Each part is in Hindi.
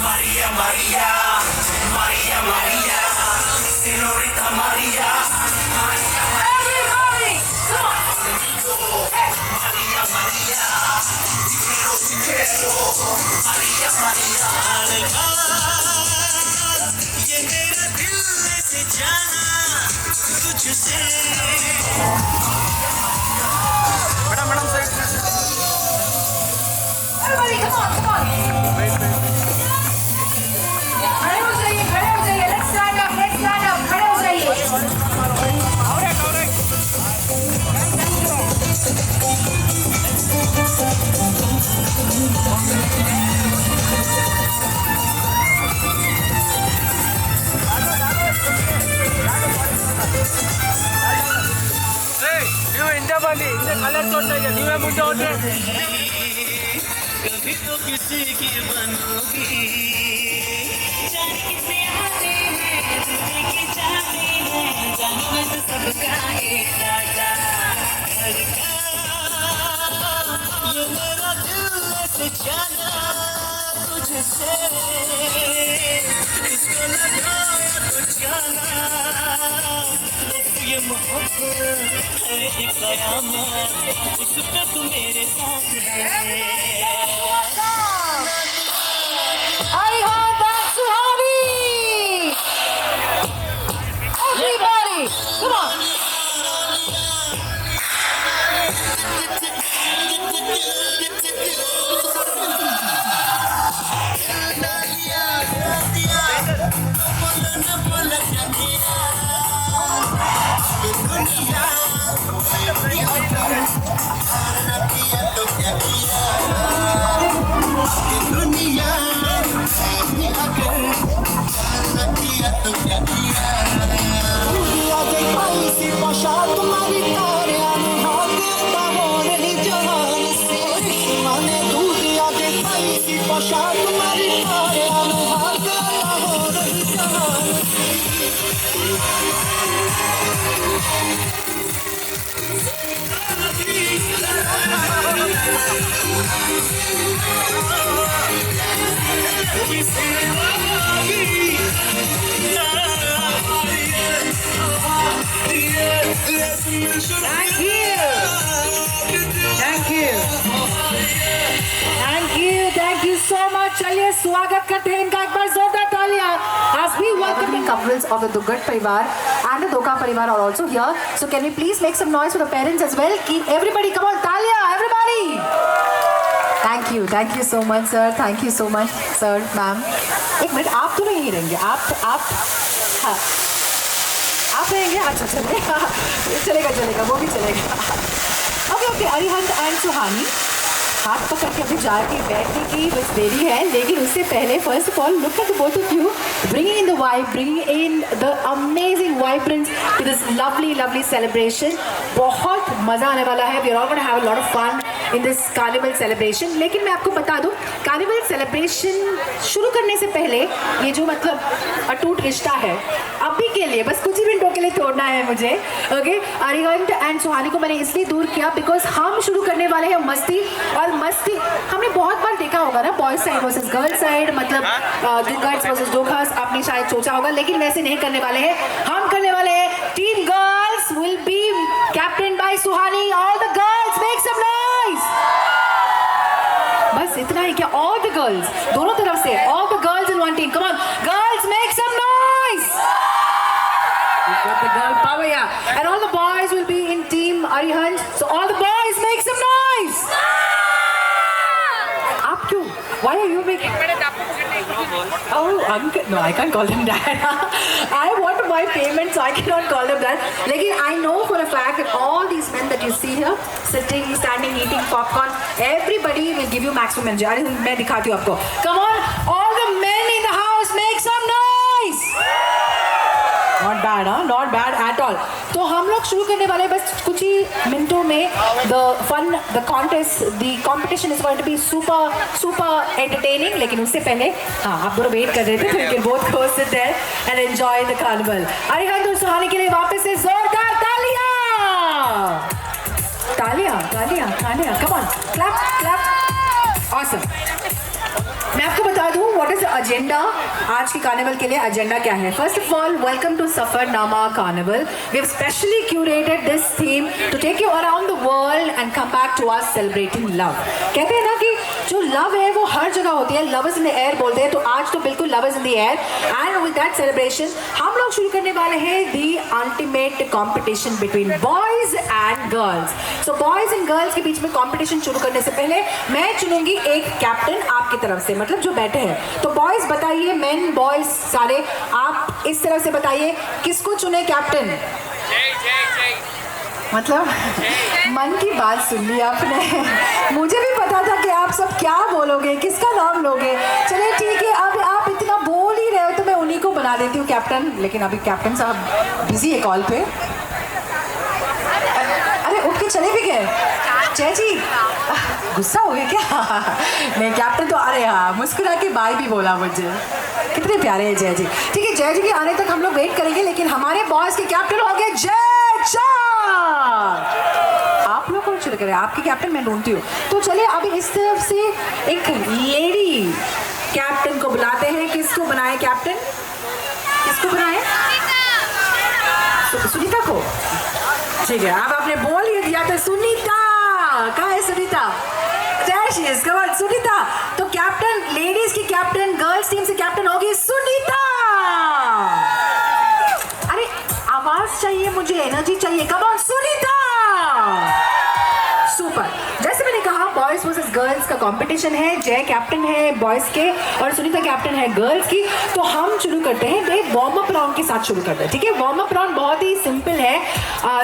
Maria, Maria, Maria, Maria, Señorita Maria, Maria, everybody, come on, hey. Maria, Maria, dinero, Maria, Maria, ये मेरा दिल से जाना तुझसे madam sir everybody come on खड़े हो जाइए let's stand up खड़े हो जाइए ನೀವು ಹಿಂದೆ ಬನ್ನಿ ಹಿಂದೆ ಕಲರ್ ತೋಡ್ತಾ ಇದೆ ನೀವೇ ಮುಂದೆ ಹೋದ್ರೆ कभी तो किसी की बनोगी जाने कितने आते हैं कितने की जाते हैं जाने में तो सबका एक राजा ये मेरा दिल से जाना तुझसे इसको लगाया तो जाना ये मोहब्बत है एक कयामत इस पे तू मेरे साथ है Arihan Suhani! Everybody, come on! Thank you so much. चलिए स्वागत करते हैं इनका एक बार जोरदार तालियां. As we welcome couples of the Dugat Parivar and the Doka Parivar are also here. So can we please make some noise for the parents as well? Keep everybody, come on, talia, everybody. Thank you so much, sir. Thank you so much, sir, ma'am. एक मिनट, आप तो नहीं रहेंगे, आप हाँ, आप रहेंगे, अच्छा चलेगा, वो भी चलेगा. ओके, अरिहंत एंड सुहानी हाथ पकड़ के अभी जाके बैठने की बस देरी है, लेकिन उससे पहले first of all look at the both of you bringing in the vibe, bringing in the amazing vibrance to this lovely celebration. बहुत मज़ा आने वाला है. We are all going to have a lot of fun in this carnival celebration. लेकिन मैं आपको बता दूँ, carnival celebration शुरू करने से पहले ये जो मतलब अटूट रिश्ता है अभी के लिए बस कुछ ही मिनटों के लिए तोड़ना है मुझे. ओके, अरिहंत एंड सुहानी को मैंने इसलिए दूर किया बिकॉज हम शुरू करने वाले हैं मस्ती. और मस्ती हमने बहुत बार देखा होगा ना, boys side versus girls side, मतलब दुगट्स वर्सेस डोकास, आपने शायद सोचा होगा, लेकिन वैसे नहीं करने वाले हैं. हम करने वाले हैं team girls will be captain by Suhani. All the girls make some noise. बस इतना ही क्या? ऑल द गर्ल्स, दोनों तरफ से, all the girls in one team. Come on girls, make some noise. Got the girl power, yeah. And all the boys will be in team Arihant. So all the boys make some noise. Up to? Why are you making? Oh, uncle. No, I can't call them that. I want to buy payment, so I cannot call them that. Lekin I know for a fact that all these men that you see here, sitting, standing, eating popcorn, everybody will give you maximum energy. Arihant, मैं दिखाती हूँ आपको. Come on, all the men in the house, make some noise. Not bad, huh? Not bad at all. तो हम लोग शुरू करने वाले बस कुछ ही मिनटों में. The contest, the competition is going to be super entertaining. लेकिन उससे पहले हाँ, आप दोनों वेट कर रहे थे, तो you can both go sit there and enjoy the carnival. Arihant और सुहानी के लिए वापस से जोरदार तालियां. Come on, clap. Awesome. मैं आपको बता दूं what इज एजेंडा आज के कार्निवल के लिए? एजेंडा क्या है? First of all, welcome to Safarnama carnival. We have specially curated this theme to take you around the world and come back to us celebrating love. कहते हैं ना कि जो लव है वो हर जगह होती है, love is in the air बोलते हैं, तो आज तो बिल्कुल love is in the air. And with that celebration हम लोग शुरू करने वाले हैं the ultimate competition between boys and girls. So boys and girls के बीच में कॉम्पिटिशन शुरू करने से पहले मैं चुनूंगी एक कैप्टन आपकी तरफ से, मतलब जो बैठे हैं. तो बॉयज बताइए, मेन बॉयज सारे आप इस तरफ से बताइए किसको चुने कैप्टन. मतलब मन की बात सुन ली आपने. मुझे भी पता था कि आप सब क्या बोलोगे, किसका नाम लोगे. चलिए ठीक है, अब आप इतना बोल ही रहे हो तो मैं उन्हीं को बना देती हूँ कैप्टन. लेकिन अभी कैप्टन साहब बिजी है कॉल पे. अरे उठ के चले भी गए. जय जी गुस्सा हो गया क्या? नहीं, कैप्टन तो अरे हाँ मुस्कुरा के बाय भी बोला मुझे. कितने प्यारे हैं जय जी. ठीक है, जय जी के आने तक हम लोग वेट करेंगे, लेकिन हमारे बॉयज के कैप्टन हो गए जय चार. आप लोग कौन शुरू करें? आपके कैप्टन मैं ढूंढती हूँ. तो चलिए अभी इस तरफ से एक लेडी कैप्टन को बुलाते हैं. किसको बनाए कैप्टन? किसको बनाए? सुनीता को. ठीक है, अब आपने बोल ही दिया तो सुनीता. कहाँ है सुनीता? सुनीता. तो कैप्टन, लेडीज की कैप्टन, गर्ल्स टीम से कैप्टन होगी सुनीता. अरे आवाज चाहिए मुझे, एनर्जी चाहिए. Come on Sunita. सुपर. जैसे मैंने कहा बॉयज वर्सेस गर्ल्स का कंपटीशन है. जय कैप्टन है बॉयज के और सुनीता कैप्टन है गर्ल्स की. तो हम शुरू करते हैं एक वार्म अप राउंड के साथ शुरू करते हैं. ठीक है, वार्म अप राउंड बहुत ही सिंपल है.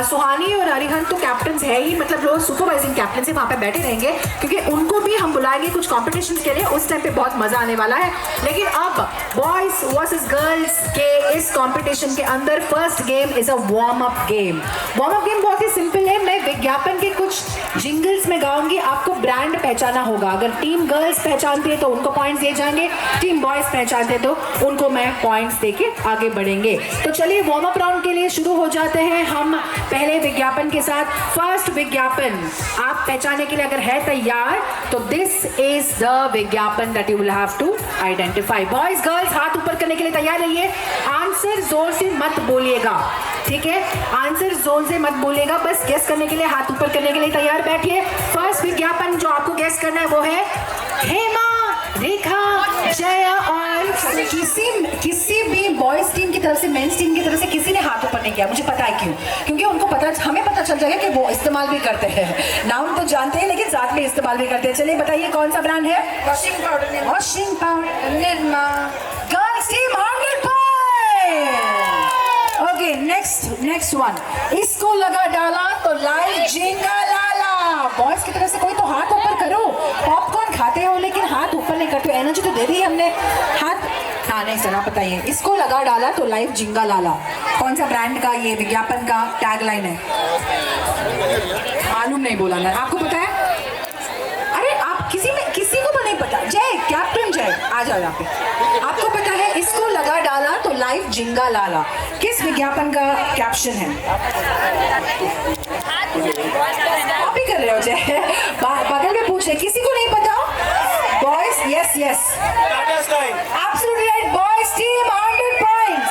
सुहानी और अरिहंत तो कैप्टन है ही, मतलब लोग सुपरवाइजिंग कैप्टन से वहाँ पे बैठे रहेंगे क्योंकि उनको भी हम बुलाएंगे कुछ कॉम्पिटिशन के लिए. उस टाइम पे बहुत मजा आने वाला है. लेकिन अब बॉयज वर्सेस गर्ल्स के इस कॉम्पिटिशन के अंदर first game is a warm up game. Warm up game बहुत ही सिंपल है. मैं विज्ञापन के कुछ जिंगल्स में गाऊंगी, आपको ब्रांड पहचाना होगा. अगर टीम गर्ल्स पहचानती है तो उनको पॉइंट्स दिए जाएंगे, टीम बॉयज पहचानते हैं तो उनको मैं पॉइंट्स देके आगे बढ़ेंगे. तो चलिए वार्म अप राउंड के लिए शुरू हो जाते हैं हम पहले विज्ञापन के साथ. फर्स्ट विज्ञापन आप पहचानने के लिए अगर है तैयार तो दिस इज द विज्ञापन that you will have to identify. Boys girls हाथ ऊपर करने के लिए तैयार रहिए. आंसर जोर से मत बोलिएगा, ठीक है? आंसर जोर से मत बोलिएगा, बस गेस करने के लिए हाथ ऊपर करने के लिए तैयार बैठिए. फर्स्ट विज्ञापन जो आपको गेस करना है वो है हेमा, रेखा, जया और किसी भी बॉयज टीम की तरफ से, मेंस टीम की तरफ से किसी ने हाथ ऊपर नहीं किया. मुझे पता है क्यों, क्योंकि उनको पता, हमें पता चल जाएगा कि वो इस्तेमाल भी करते हैं. नाम तो जानते हैं लेकिन साथ में इस्तेमाल भी करते हैं. चलिए बताइए कौन सा ब्रांड है? Washing powder Nirma. Girls team 100 point. Okay, next one. इसको लगा डाला तो लाइव जिंगा लाला. बॉयज की तरफ से कोई तो हाथ ऊपर करो. पॉपकॉर्न खाते हो लेकिन हाथ ऊपर नहीं करते. एनर्जी तो दे दी हमने. हाथ, हाँ नहीं सर आप बताइए. इसको लगा डाला तो लाइव जिंगा लाला. कौन सा ब्रांड का ये विज्ञापन का टैगलाइन है? मालूम नहीं बोला ना. आपको पता है? अरे आप किसी को भी नहीं पता. जय, कैप्टन जय आ जाओ यहाँ पे. आपको पता है इसको लगा डाला तो लाइव जिंगा लाला किस विज्ञापन का कैप्शन है? आप ही कर रहे हो जय. बगल में पूछ रहे, किसी को नहीं पता? Boys, yes absolutely right. Boys team 100 points.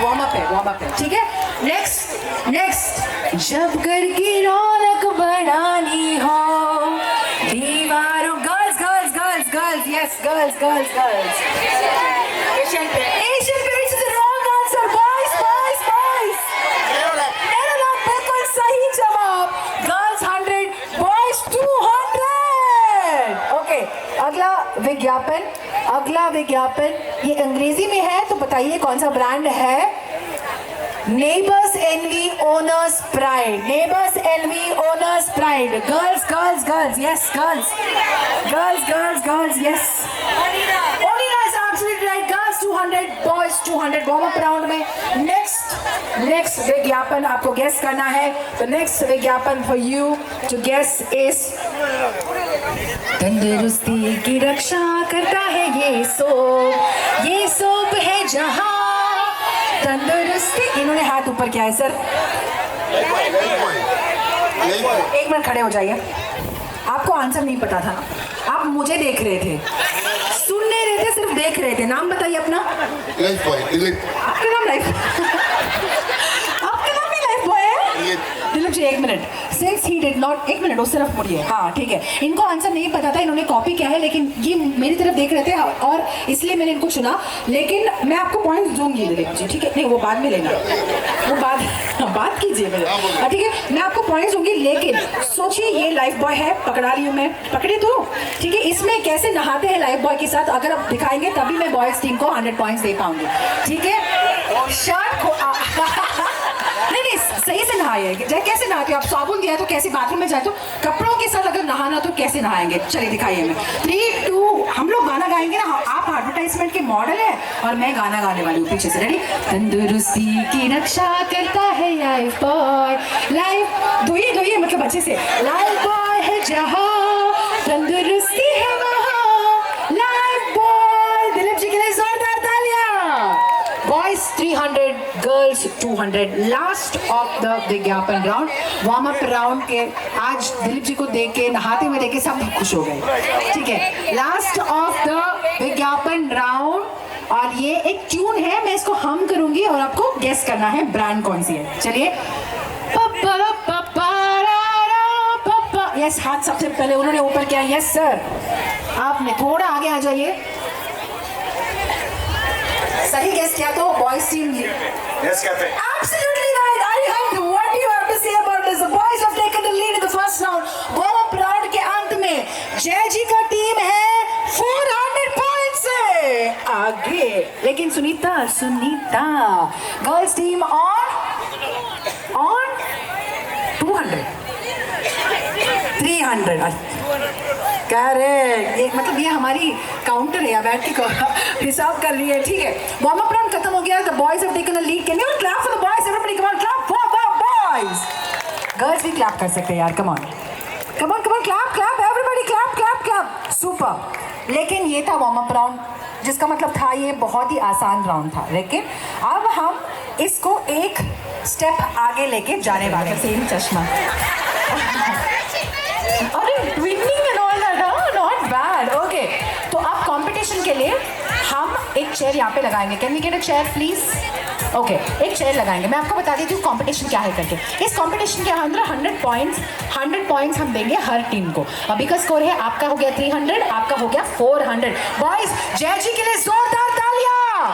Warm up है. ठीक है, नेक्स्ट. जब घर की रौनक बढ़ानी हो दीवारों. Girls, yes girls. Asian paints is wrong answer. Boys. मेरा बिल्कुल सही जवाब. Girls 100, boys 200. ओके, अगला विज्ञापन ये अंग्रेजी में है तो बताइए कौन सा ब्रांड है? Neighbours envy owners pride. Girls, yes girls, yes. Onida is absolutely right. Girls 200, boys 200. Warm up round में नेक्स्ट विज्ञापन आपको गेस करना है. तो नेक्स्ट विज्ञापन for you to guess is तंदुरुस्ती की रक्षा करता है ये सोप है जहां तंदुरुस्ती. इन्होंने हाथ ऊपर किया है सर. एक मिनट खड़े हो जाइए. आपको आंसर नहीं पता था, आप मुझे देख रहे थे. सुन नहीं रहे थे, सिर्फ देख रहे थे। नाम बताइए अपना। Life boy Dilip. आपका नाम लाइफ आपका नाम भी लाइफ बॉय है? दिलीप जी एक minute. Since he did not, एक मिनट वो सिर्फ मुड़िए। हाँ ठीक है, इनको आंसर नहीं पता था, इन्होंने कॉपी किया है, लेकिन ये मेरी तरफ देख रहे थे और इसलिए मैंने इनको चुना। लेकिन मैं आपको पॉइंट दूंगी दिलीप जी, ठीक है? नहीं वो बाद में लेना, वो बात कीजिए मेरे, ठीक है? मैं आपको पॉइंट दूंगी, लेकिन सोचिए ये लाइफ बॉय है, पकड़ा रही हूँ मैं, पकड़े तो ठीक है? इसमें कैसे नहाते हैं लाइफ बॉय के साथ, अगर आप दिखाएंगे तभी मैं बॉयज टीम को 100 पॉइंट्स दे पाऊंगी, ठीक है? शर्ट नहीं सही से नहाए, कैसे नहाते हो आप? साबुन दिया तो कैसे, बाथरूम में जाए तो कपड़ों के साथ अगर नहाना तो कैसे नहाएंगे? चलिए दिखाइए। मैं 3, 2, हम लोग गाना गाएंगे ना, आप एडवर्टाइजमेंट के मॉडल है और मैं गाना गाने वाली हूँ पीछे से। रेडी? तंदुरुस्ती की रक्षा करता है लाइफ बॉय, लाइफ धोइए मतलब अच्छे से। लाइफ बॉय है जहाँ तंदुरुस्ती है वहाँ, लाइफ बॉय। दिलीप जी के लिए जोरदार तालियां। Boys 300, girls 200। Last of the विज्ञापन राउंड, वार्म अप राउंड के। आज दिलीप जी को देख के, नहाते हुए देख के सब खुश हो गए, ठीक है? लास्ट ऑफ द विज्ञापन राउंड, और ये एक ट्यून है, मैं इसको हम करूंगी और आपको गेस करना है ब्रांड कौन सी है। चलिए, यस, हाथ सबसे पहले उन्होंने ऊपर किया। यस सर, आपने थोड़ा आगे आ जाइए। सही गेस किया तो boys team. Yes captain. Absolutely right. Arihant, what do you have to say about this? The boys have taken the lead in the first round. warm up round के अंत में जय जी का टीम है 400 पॉइंट्स से आगे, लेकिन Sunita girls team on 200, 300। Correct, एक मतलब ये हमारी काउंटर है, बैठ के हिसाब कर रही है, ठीक है? वार्म अप राउंड खत्म हो गया। The boys have taken a lead. Can you clap for the boys? Everybody come on, clap for the boys. Girls भी क्लैप कर सकते हैं यार, come on clap everybody, clap. Super. लेकिन ये था वार्म अप राउंड, जिसका मतलब था ये बहुत ही आसान राउंड था, लेकिन अब हम इसको एक स्टेप आगे लेके जाने वाले हैं। सेम चश्मा अरे winning and all that, not bad. Okay, तो अब कंपटीशन के लिए हम एक चेयर यहाँ पे लगाएंगे। Can we get a chair please? Okay, एक चेयर लगाएंगे। मैं आपको बता देती हूँ कंपटीशन क्या है करके। इस कंपटीशन के अंदर 100 पॉइंट्स हम देंगे हर टीम को। अभी का स्कोर है, आपका हो गया 300, आपका हो गया 400। बॉयज जय जी के लिए जोरदार तालियां।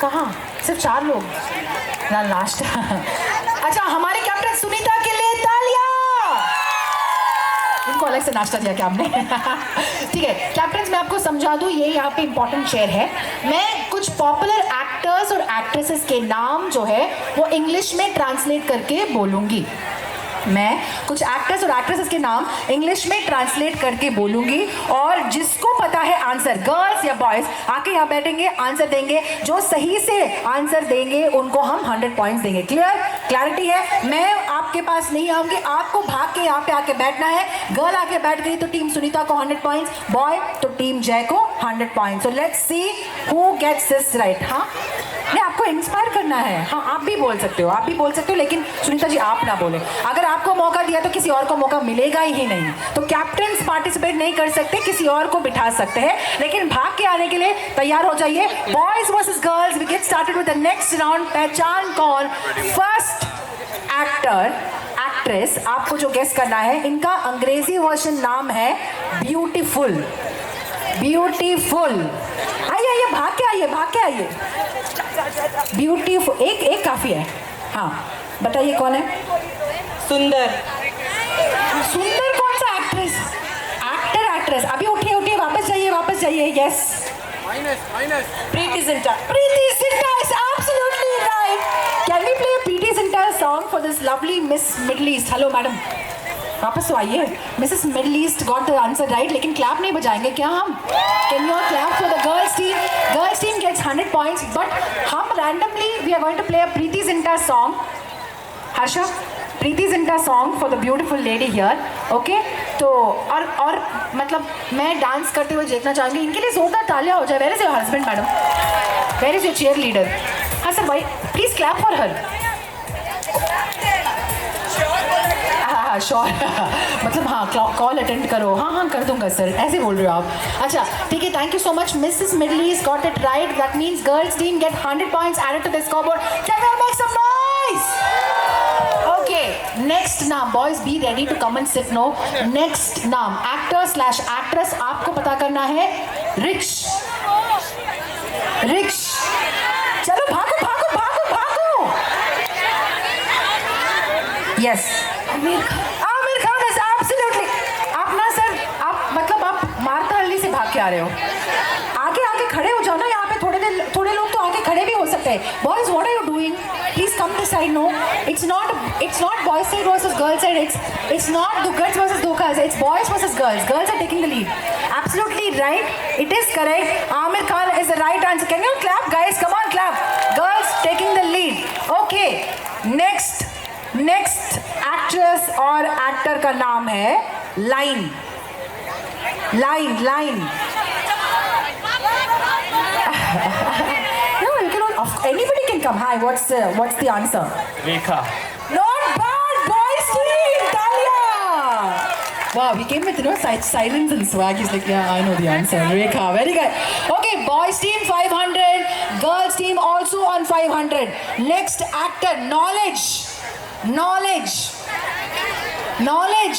कहाँ? सिर्फ 4 लोग ना, लास्ट। अच्छा, हमारे कैप्टन सुनीता के लिए तालियां। इनको अलग से नाश्ता दिया क्या आपने? ठीक है कैप्टन, मैं आपको समझा दूं, ये यहाँ पे इंपॉर्टेंट चेयर है। मैं कुछ पॉपुलर एक्टर्स और एक्ट्रेसेस के नाम जो है वो इंग्लिश में ट्रांसलेट करके बोलूँगी। मैं कुछ एक्टर्स और एक्ट्रेसेस के नाम इंग्लिश में ट्रांसलेट करके बोलूँगी, और जिसको पता है आंसर, गर्ल्स या बॉयज़, आके यहाँ बैठेंगे, आंसर देंगे। जो सही से आंसर देंगे उनको हम 100 पॉइंट्स देंगे। क्लैरिटी है? मैं आपके पास नहीं आऊँगी, आपको भाग के यहाँ पे आके बैठना है। गर्ल आके बैठ गई तो टीम सुनीता को 100 पॉइंट्स, बॉय तो टीम जय को 100 points. So let's see who gets this right. हाँ, नहीं, आपको इंस्पायर करना है। हाँ, आप भी बोल सकते हो, लेकिन सुनीता जी आप ना बोले। अगर आपको मौका दिया तो किसी और को मौका मिलेगा ही नहीं। तो कैप्टन्स पार्टिसिपेट नहीं कर सकते, किसी और को बिठा सकते हैं, लेकिन भाग के आने के लिए तैयार हो जाइए। Boys versus girls, we get started with the next round. पहचान कौन? फर्स्ट एक्टर एक्ट्रेस, आपको जो गेस करना है, इनका अंग्रेजी वर्जन नाम है ब्यूटीफुल। आइए, भाग के आइए। ब्यूटीफुल, एक काफी है। हाँ, बताइए कौन है? सुंदर कौन सा एक्ट्रेस? एक्ट्रेस। अभी उठिए, वापस जाइए। Yes, Preity Zinta is absolutely right. Can we play a Preeti Zinta song for this lovely Miss Middle East? Hello madam, वापस तो आइए। Mrs Middle East got the answer right, लेकिन क्लैप नहीं बजाएंगे क्या हम? Can you clap for the girls team? Girls team gets 100 points, but हम randomly we are going to play a Preity Zinta song. Harsha, Preity Zinta song for the beautiful lady here. Okay, तो और मतलब मैं डांस करते हुए देखना चाहूँगी, इनके लिए जोरदार तालियां हो जाए। Where is your husband madam? Where is your chair leader? हाँ सर भाई, प्लीज क्लैप फॉर हर। अच्छा श्योर मतलब हाँ कॉल अटेंड करो, हाँ कर दूंगा सर, ऐसे बोल रहे हो आप। अच्छा ठीक है, thank you so much. Mrs Middle East got it right, that means girls team get 100 points added to the scoreboard. Can we make some noise? Okay, next नाम, boys be ready to come and sit no. Next नाम एक्टर/एक्ट्रेस आपको पता करना है। रिच, चलो भागो भागो भागो भागो। Yes, Aamir Khan is absolutely. आप ना सर, आप मतलब आप मारता हल्ली से भाग के आ रहे हो। आगे खड़े हो जाओ ना, यहाँ पे थोड़े लोग तो आगे खड़े भी हो सकते हैं। Boys what are you doing? Please come this side. No, it's not boys side versus girls side. It's not Duggars versus Dokas. It's boys versus girls. Girls are taking the lead. Absolutely right. It is correct. Aamir Khan is the right answer. Can you clap, guys? Come on, clap. Girls taking the lead. Okay. Next actress और actor का नाम है line. No, you cannot. Anybody can come. Hi, what's the answer? Rekha. Not bad, boys team. Talia. Wow, he came with silence and swag. He's like, yeah, I know the answer. Rekha, very good. Okay, boys team 500, girls team also on 500. Next actor, knowledge.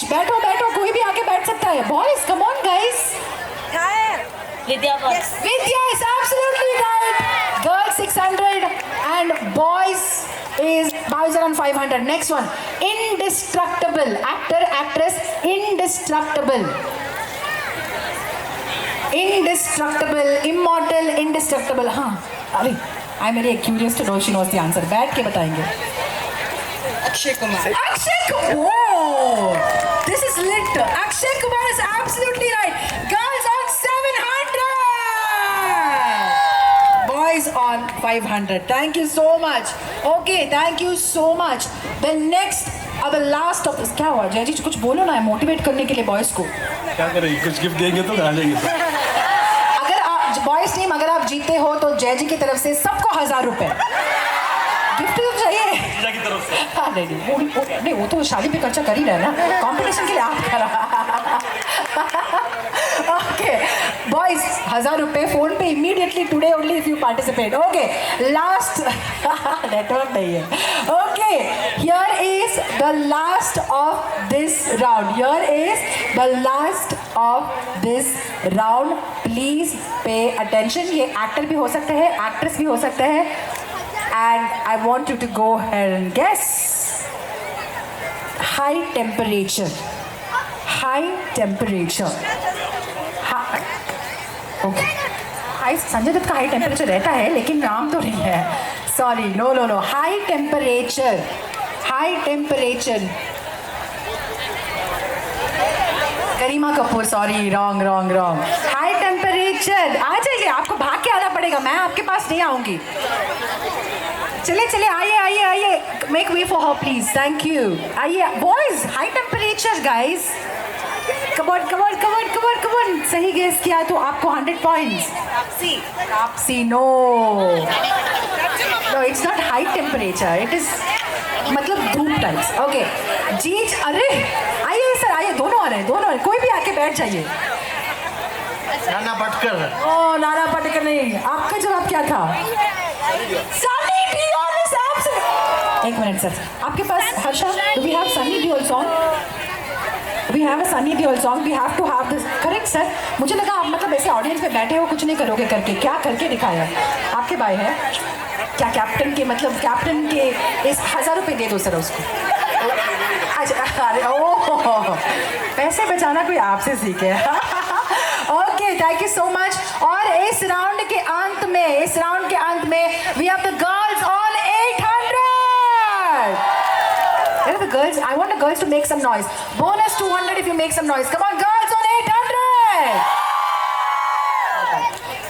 बैठो, कोई भी आके बैठ सकता है. Boys, come on, guys. Vidya is absolutely right. Girls 600 and boys are on 500. Next one, indestructible. Actress, indestructible, immortal, indestructible. हाँ, अरे I'm very curious to know she knows the answer. बैठ के बताएंगे. Akshay Kumar. Whoa, this is lit. Akshay Kumar is absolutely right. Girls on 700. Boys on 500. Thank you so much. Okay, thank you so much. The next, the last of this. क्या हुआ जय जी, कुछ बोलो ना, मोटिवेट करने के लिए बॉयज को. क्या करेंगे, कुछ गिफ्ट देंगे तो खा लेंगे. अगर आप बॉयज टीम अगर आप जीते हो तो जय जी की तरफ से सबको 1000 रुपए गिफ्ट तो चाहिए. की तरफ से. हाँ नहीं, वो तो शादी पे खर्चा कर ही रहा है ना, कंपटीशन के लिए आप करा. ओके बॉयज, 1000 रुपए फोन पे immediately today only if you participate. Okay, last network नहीं है. Okay, here is the last of this round. Please pay attention. ये एक्टर भी हो सकते हैं, एक्ट्रेस भी हो सकते हैं. And I want you to go ahead and guess. High temperature. Okay. Sanjay Dutt का हाई टेम्परेचर रहता है लेकिन नाम तो नहीं है. Sorry, no. High temperature. करीमा Kapoor. Sorry, wrong. High temperature. आ जाइए, आपको भाग के आना पड़ेगा, मैं आपके पास नहीं आऊंगी. चले आइए. Make way for her, please. Thank you. आइए boys. High temperature, guys. Come on. सही गेस किया तो आपको 100 points. Tapsi. No, it's not high temperature. It is मतलब धूप टाइप्स. ओके जीज, अरे आइए सर, आइए. दोनों आ रहे हैं. कोई भी आके बैठ जाइए. नाना पाटेकर. नाना पाटेकर नहीं. आपका जवाब क्या था? Sunny Deol is absolute. एक मिनट सर, आपके पास Harsha, do we have Sunny Deol song? We have a Sunny Deol song. We have to have this. Correct sir. मुझे लगा आप मतलब ऐसे ऑडियंस में बैठे हो, कुछ नहीं करोगे करके. क्या करके दिखाया? आपके भाई है क्या कैप्टन के, मतलब कैप्टन के इस 1000 रुपये दे दो सर उसको. अच्छा, अरे ओह, पैसे बचाना कोई आपसे सीखे. Okay, thank you so much. और इस राउंड के अंत में we have the girls on 800. The girls, I want the girls to make some noise. Bonus 200 if you make some noise. Come on, girls on 800.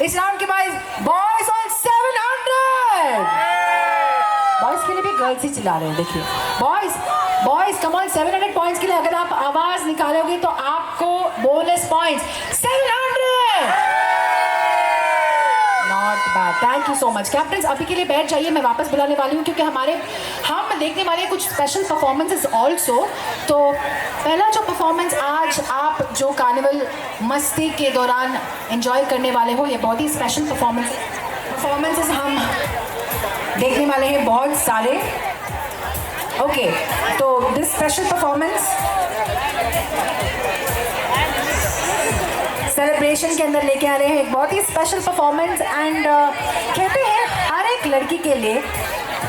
इस राउंड के बाद boys on 700. Boys के लिए भी girls ही चिल्ला रहे हैं. देखिए boys, come on, 700 points के लिए अगर आप आवाज निकालोगे तो आपको bonus points 700. Not back. Thank you so much captain. अभी के लिए बैठ जाइए, मैं वापस बुलाने वाली हूँ क्योंकि हम देखने वाले कुछ स्पेशल परफॉर्मेंसेस ऑल्सो। तो पहला जो परफॉर्मेंस आज आप जो कार्निवल मस्ती के दौरान एंजॉय करने वाले हो, ये बहुत ही स्पेशल परफॉर्मेंसेस हम देखने वाले हैं बहुत सारे। ओके, तो दिस स्पेशल परफॉर्मेंस सेलिब्रेशन के अंदर लेके आ रहे हैं एक बहुत ही स्पेशल परफॉर्मेंस। एंड कहते हैं हर एक लड़की के लिए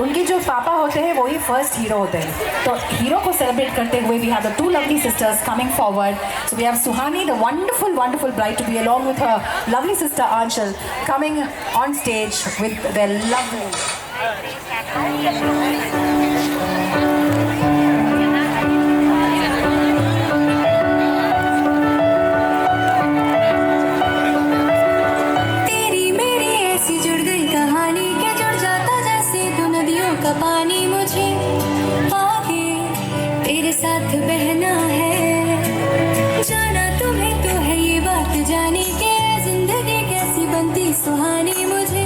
उनके जो पापा होते हैं वो ही फर्स्ट हीरो होते हैं। तो हीरो को सेलिब्रेट करते हुए we have the two lovely sisters coming forward. So we have Suhani, the wonderful bride to be along with her lovely sister Aanchal coming on stage with their lovely पानी मुझे आगे तेरे साथ बहना है, जाना तुम्हें तो है ये बात जाने के जिंदगी कैसी बनती सुहानी, मुझे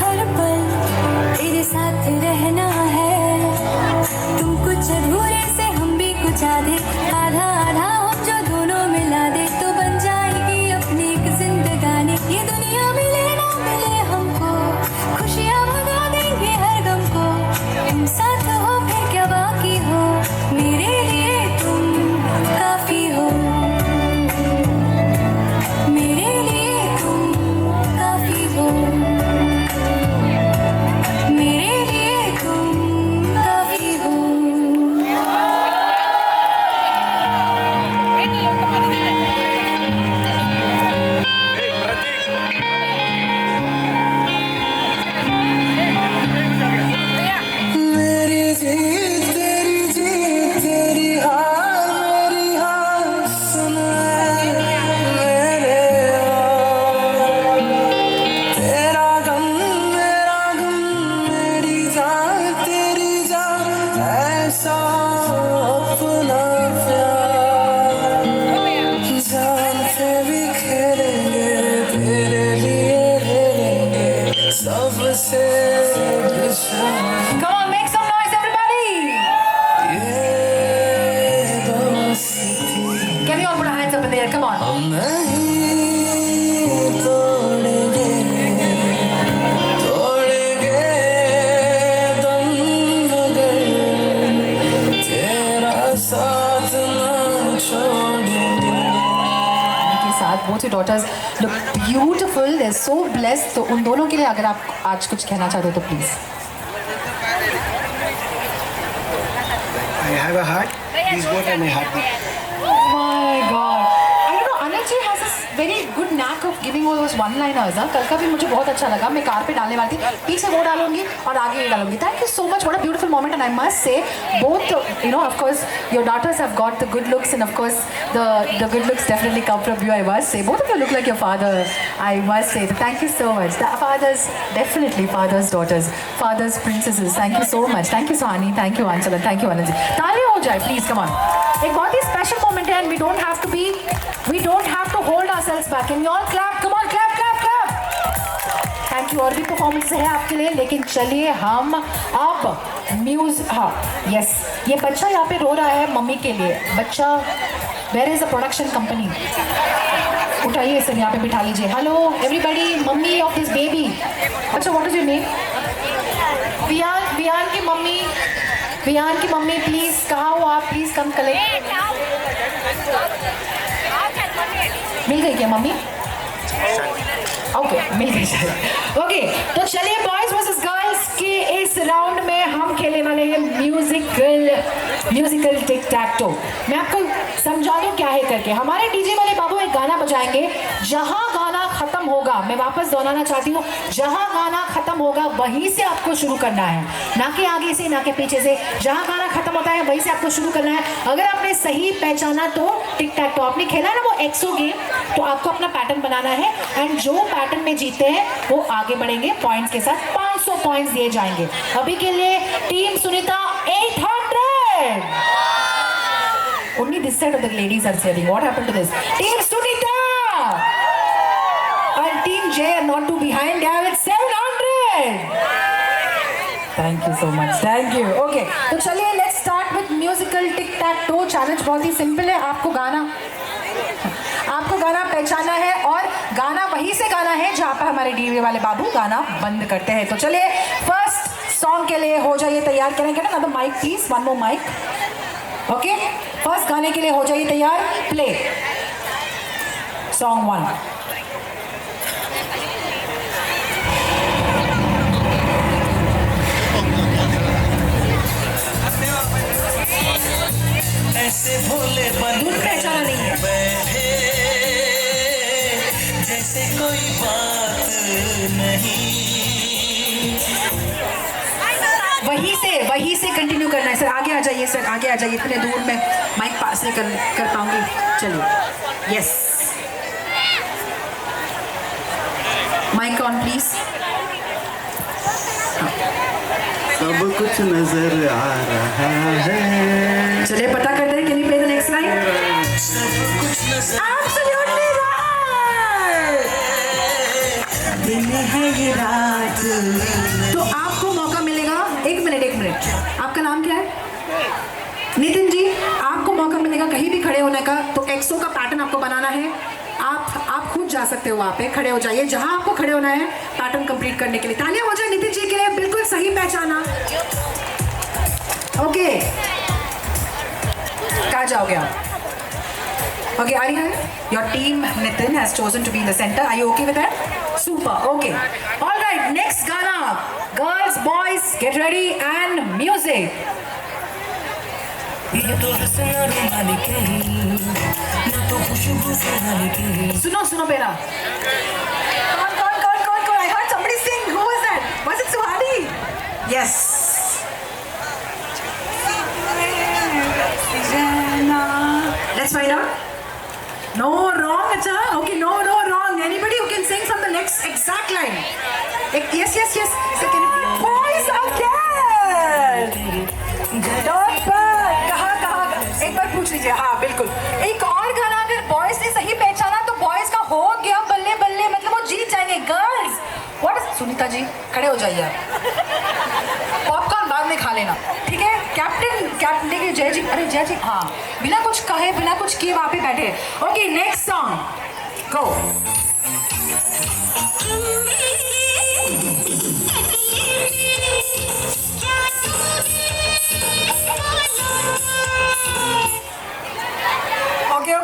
हर पल तेरे साथ रहना है। तुम कुछ अधूरे से हम भी कुछ आधे, आधा आधा हम जो दोनों मिला दे तो बन जाएगी अपनी एक जिंदगानी। ये दुनिया मिले ना मिले हमको, खुशियाँ भगा देंगे हर गम को। तुम साथ हो फिर क्या बाकी हो, मेरे लिए तुम काफी हो, मेरे लिए तुम काफी हो, मेरे लिए तुम काफी हो। Come on, make some noise, everybody! Can we all put our hands up in the air? Come on. Both your daughters look beautiful. They're so blessed. तो उन दोनों के लिए अगर आप आज कुछ कहना चाहते हो तो please. I have a heart. Please go to my heart. Oh my God. I don't know. Anil ji has this very good knack of giving all those one-liners. कल का भी मुझे बहुत अच्छा लगा। मैं कार पे डालने वाली थी, पीछे वो डालूंगी और आगे ये डालूंगी। Thank you so much. What a beautiful moment. And I must say, both of course, your daughters have got the good looks, and of course, the good looks definitely come from you. I must say, both of you look like your father. I must say, thank you so much. The fathers, definitely fathers' daughters, fathers' princesses. Thank you so much. Thank you, Sohani. Thank you, Anchal. Thank you, Anand ji. तालियां हो जाए, please. Come on. एक बहुत ही special moment है, and we don't have to hold ourselves back. Can you all clap? Come on, clap, clap, clap. Thank you. और भी performance है आपके लिए, लेकिन चलिए हम अब yes, ये बच्चा यहाँ पे रो रहा है मम्मी के लिए। बच्चा, where is the production company? उठाइए सर, यहाँ पे बिठा लीजिए। Hello everybody, mummy of this baby. अच्छा, what is your name? Viyan की मम्मी प्लीज, कहाँ हो आप? Please come collect. मिल गई क्या मम्मी? ओके, मिल गई शायद। ओके, तो चलिए बॉयज वर्सेस गर्ल्स के इस राउंड में हम खेलने वाले हैं म्यूजिकल टिक टैक टो। मैं आपको समझा दूं क्या है करके। हमारे डीजे वाले बाबू एक गाना बजाएंगे, जहां गाना खत्म होगा, मैं वापस दोहराना चाहती हूँ, जहां गाना खत्म होगा वहीं से आपको शुरू करना है, ना कि आगे से, ना कि पीछे से। जहां गाना खत्म होता है वहीं से आपको शुरू करना है। अगर आपने सही पहचाना तो टिक टैक टो, आपने खेला ना वो एक्सो गेम, तो आपको अपना पैटर्न बनाना है, एंड जो पैटर्न में जीते हैं वो आगे बढ़ेंगे पॉइंट्स के साथ। 500 पॉइंट्स दिए जाएंगे। अभी के लिए team Sunita 800। Only this side of the ladies are saying, what happened to this? Team Sunita and Team chair, not too behind. Yeah, it's 700. Thank you so much. Thank you. Okay. तो चलिए let's start with musical tic tac toe challenge. बहुत ही simple है. आपको गाना पहचाना है और गाना वहीं से गाना है जहाँ पर हमारे डीजे वाले बाबू गाना बंद करते हैं. तो चलिए फर्स्ट सॉन्ग के लिए हो जाइए तैयार. करेंगे ना another mic please, one more mic. Okay first गाने के लिए हो जाइए तैयार. Play song 1. ऐसे भोले बन पहचाना नहीं है. जैसे कोई बात नहीं. वहीं से कंटिन्यू करना है सर. आगे आ जाइए सर, आगे आ जाइए. इतने दूर में माइक पास नहीं कर पाऊंगी. चलिए यस माइक ऑन प्लीज. सब कुछ नजर आ रहा है. चलिए पता करते हैं. Can you play the next line? Absolutely right. दिन है ये रात. तो आपको मौका मिलेगा. एक मिनट. आपका नाम क्या है? नितिन जी. आपको मौका मिलेगा कहीं भी खड़े होने का. तो एक्सो का पैटर्न आपको बनाना है. आप खुद जा सकते हो वहाँ पे. खड़े हो जाइए जहाँ आपको खड़े होना है पैटर्न कंप्लीट करने के लिए. तालियां हो जाए नितिन जी के लिए. बिल्कुल सही पहचाना. ओके कहाँ जाओगे आप? Okay, Aryan, your team Nitin has chosen to be in the center. Are you okay with that? Super. Okay. All right. Next Gana. Girls, boys, get ready and music. सुनो बेटा. कौन? I heard somebody sing. Who was that? Was it Suhadi? Yes. Let's find out. No wrong, acha. Okay, no wrong. Anybody who can sing from the next exact line. Yes. Second. Boys again. Not bad. कहाँ? एक बार पूछ लीजिए. हाँ बिल्कुल. एक और गाना अगर बॉयज ने सही पहचाना तो बॉयज का हो गया. बल्ले मतलब वो जीत जाएंगे. Girls what is. Sunita ji खड़े हो जाइए आप. पॉपकॉर्न बाद में खा लेना ठीक है. कैप्टन देखिए जय जी. हाँ बिना कुछ कहे बिना कुछ किए वहाँ पे बैठे. Okay next song go. Okay.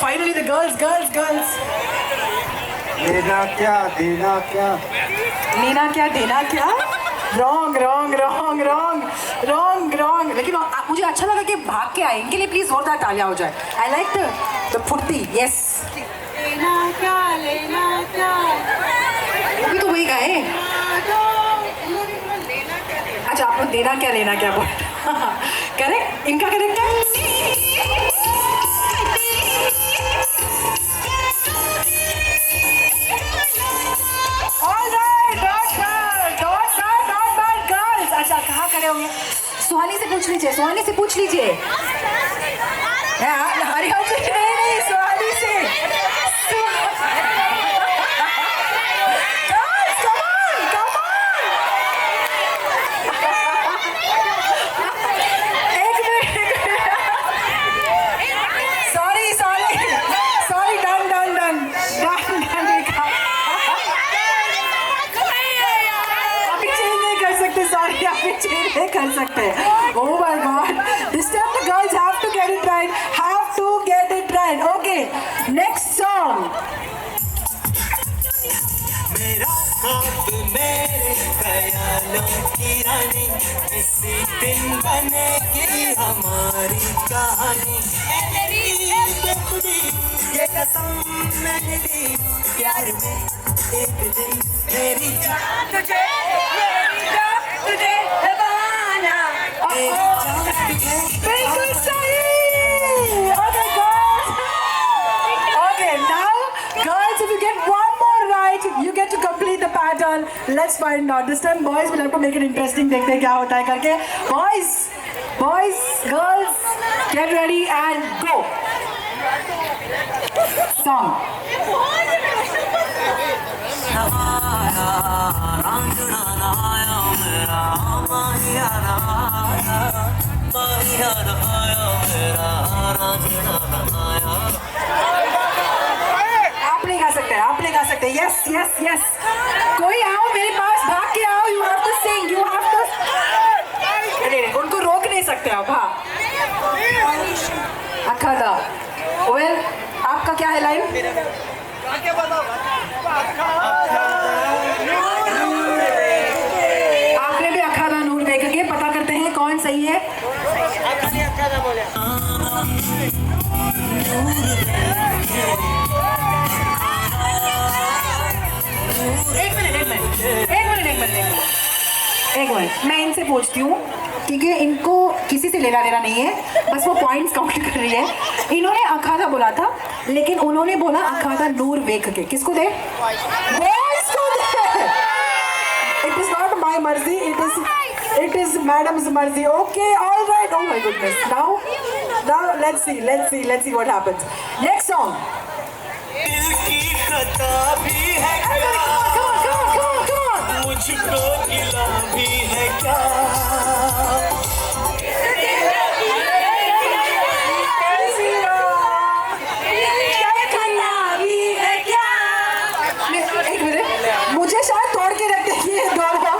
Finally the girls. लेना क्या देना क्या. लेना क्या देना क्या. रॉन्ग. लेकिन मुझे अच्छा लगा कि भाग के आए. इनके लिए प्लीज जोरदार तालियां हो जाए. आई लाइक द फुर्ती. यस लेना क्या. अभी तो वही गाए. अच्छा आप लोग देना क्या लेना क्या बोल. करेक्ट. इनका करेक्ट है. अच्छा कहाँ खड़े होंगे? सुहानी से पूछ लीजिए. हरिहर से नहीं सुहानी से. Come on. एक मिनट. Sorry. Done. अभी चेंज नहीं कर सकते. Oh my God. This time the girls have to get it right. Okay. Next song. मेरा ख्वाब मेरे ख्यालों की रानी. किसी दिन बनेगी हमारी कहानी. ये कसम मैंने दी प्यार में एक दिन मेरी जान तुझे दबाना. बिल्कुल सही. Okay, now girls, if you get one more right, you get to complete the pattern. Let's find out. This time boys will have to make it interesting. देखते हैं क्या होता है करके. Boys, girls, get ready and go. Song. Raanjhanaa आया मेरा माहिया आया माहिया आया मेरा रांझना आया। आप नहीं गा सकते, आप नहीं गा सकते। यस यस यस, कोई आओ मेरे पास, भाग के आओ। You have to sing, you have to. अरे उनको रोक नहीं सकते आप। हाँ, अखाड़ा। वेल, आपका क्या है लाइन? आपने भी अखाड़ा नूर देख के पता करते हैं कौन सही है। एक मिनट, मैं इनसे पूछती हूँ क्योंकि इनको किसी से लेना देना नहीं है, बस वो पॉइंट्स काउंट कर रही है। इन्होंने अखाड़ा बोला था, लेकिन उन्होंने बोला अखाड़ा नूर वेख के। किसको दे? इट इज नॉट माई मर्जी, इट इज मैडम्स मर्जी। Okay, all right. Oh my goodness, now let's see what happens. Next song. दिल की खता भी है क्या, मुझको गिला भी है क्या, मुझे शायद तोड़ के रख देंगे दोनों।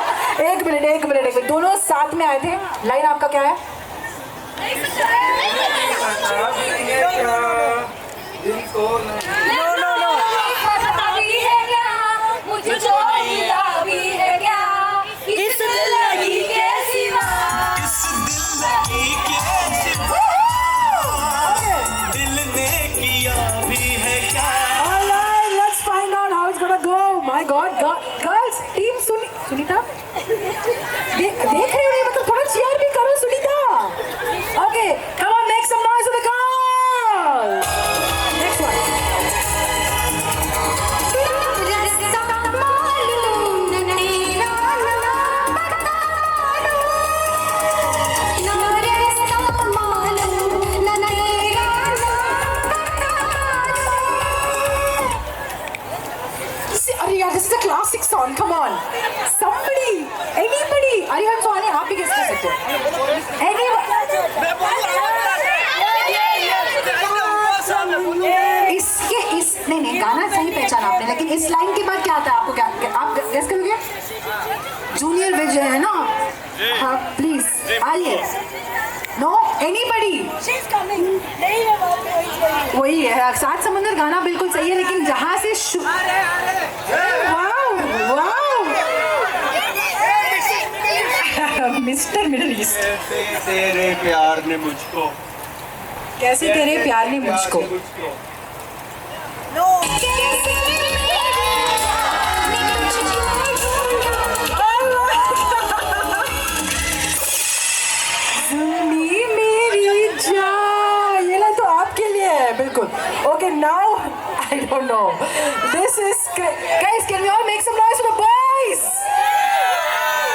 एक मिनट, दोनों साथ में आए थे। लाइन आपका क्या है? सुनीता देख रही हो? मतलब थोड़ा चीयर भी करो Sunita. Okay, come on, make some noise for the girls. Next one. अरे यार, this is a classic song, come on somebody, anybody। Arihant Suhani, आप भी गेस कर सकते हो। नहीं, गाना सही पहचाना आपने, लेकिन इस लाइन के बाद क्या आता है आपको? क्या आप गेस करोगे? जूनियर विजय है ना? हाँ, प्लीज आइए। No, anybody? वही है, सात समंदर गाना बिल्कुल सही है, लेकिन जहाँ से मिस्टर मिडल ईस्ट। तेरे प्यार ने मुझको, कैसे तेरे प्यार ने मुझको। ये ना तो आपके लिए है बिल्कुल। Okay, now I don't know, this is guys, can we all make some noise for the boys?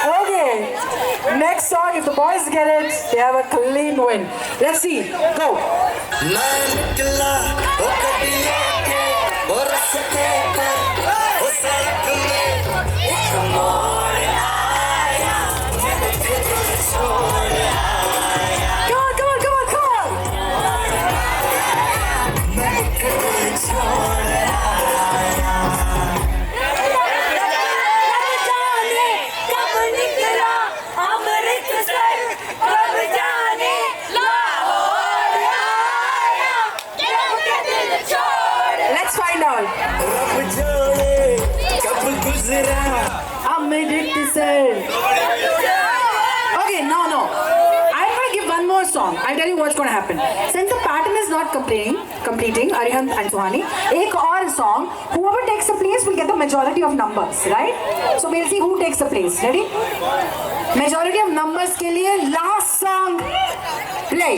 Okay, next song, if the boys get it, they have a clean win. Let's see, go. मैं निकला वो कभी लेके वो रास्ते पर वो सड़क में एक मोड़ आया, मैंने तुझे छोड़ आया। Come on. मैं तुझे छोड़ आया। Let's find out. रब जाने कब गुजरा, I made it to say. Okay, no. I'm gonna give one more song. I'll tell you what's gonna happen. Since the pattern is not completing, Arihant and Suhani, एक और song. Whoever takes the place will get the majority of numbers, right? So we'll see who takes the place. Ready? Majority of numbers के लिए last song. Play.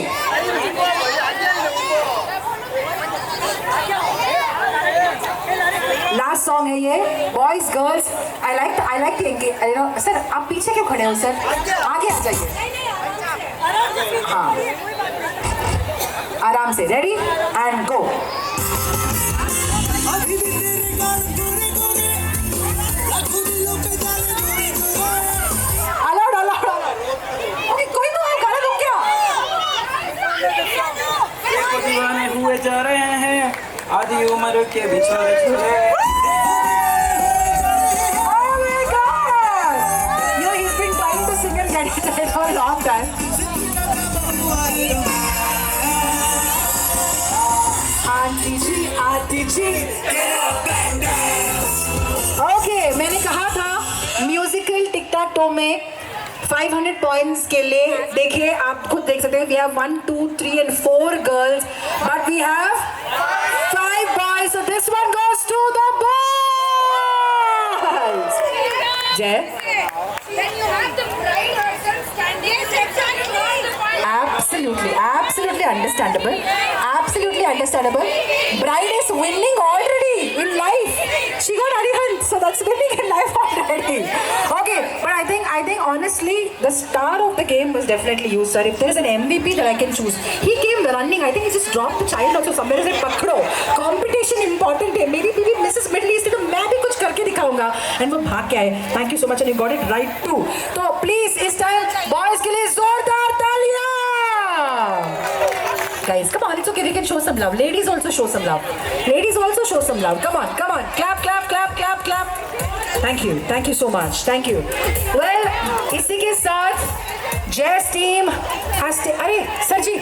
Last song है ये, boys girls. I like sir, आप पीछे क्यों खड़े हो सर? आगे आ जाइए। हाँ, आराम से। Ready and go. अभी भी तेरे गाल गोरे गोरे, लाखों दिलों आधी उम्र के भी छोरे छोरे Oh my God! Yo, he's been trying to sing and get it right for a long time. Aunty ji okay मैंने कहा था म्यूजिकल टिक टैक टो में 500 पॉइंट्स के लिए देखिए आप खुद देख सकते हैं we have 1 2 3 and 4 girls but we have 5 boys so this one goes to the boys Jay Then you have the bride herself standing. Yes, exactly. Absolutely understandable. Absolutely understandable. Bride is winning already in life. She got Arihant, so that's winning in life already. Okay, but I think honestly, the star of the game was definitely you, sir. If there is an MVP that I can choose, he came running. I think he just dropped the child also somewhere. He said, "Pakdo, competition important है. मेरी बीवी Mrs. Middle East है तो मैं भी कुछ करके दिखाऊंगा." And वो भाग के आए. Thank you so much and you got it right too. तो please इस time boys के लिए जोरदार तालियां. Guys, come on, it's okay. We can show some love. Ladies also show some love. Ladies also show some love. Come on. Clap, clap, clap, clap, clap. Thank you so much. Thank you. Well, इसी के साथ Jazz team has to. अरे सर जी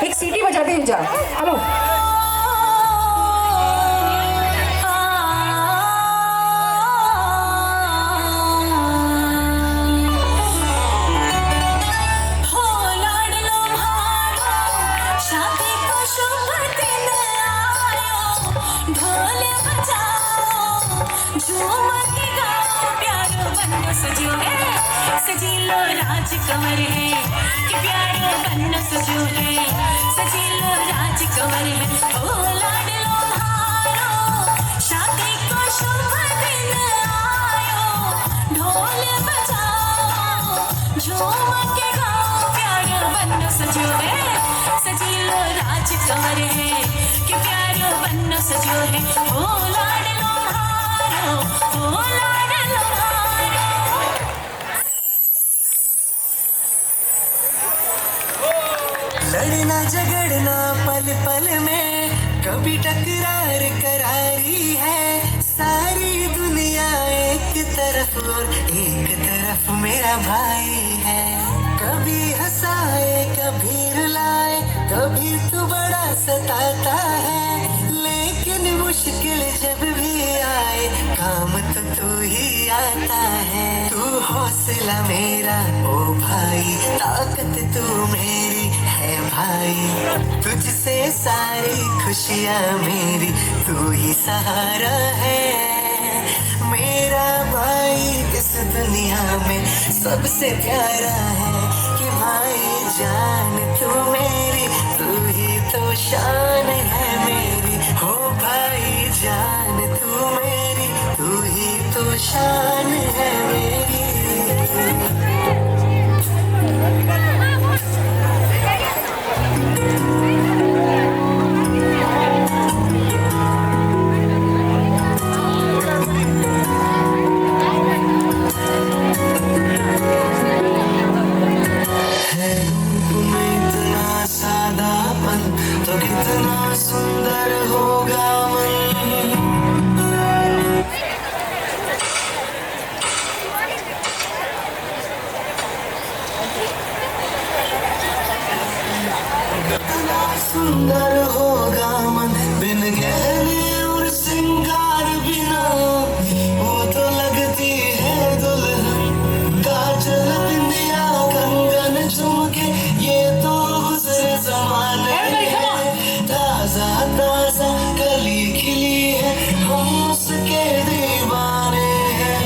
एक सीटी बजा दें जा. हेलो. सजीलो राज कंवर है कि प्यारो बन्न सजो है सजीलो राज कंवर है ओ लाडलो हारो शादी को शुभ दिन आयो ढोल बजाओ झूम के गाओ प्यारो बन्न सजो है सजीलो राज कंवर है कि प्यारो बन्न सजो है ओ लाडलो हारो ओ लाडलो लड़ना झगड़ना पल पल में कभी टकरार करारी है सारी दुनिया एक तरफ और एक तरफ मेरा भाई है कभी हंसाए कभी रुलाए कभी तो बड़ा सताता है लेकिन मुश्किल जब भी आए काम तो तू ही आता है तू हौसला मेरा ओ भाई ताकत तू मेरी है भाई तुझसे सारी खुशियाँ मेरी तू ही सहारा है मेरा भाई इस दुनिया में सबसे प्यारा है कि भाई जान तू मेरी तू ही तो शान है मेरी हो भाई जान तू मेरी तू ही तो शान है मेरी तो कितना सुंदर होगा मन कितना सुंदर होगा मन बिन गहने और श्रृंगार बिना वो तो लगती है दुल्हन काजल बिंदिया कंगन झुमके ये तो गुजरे ज़माने ताजा ताजा कली खिली है हम उसके दीवाने हैं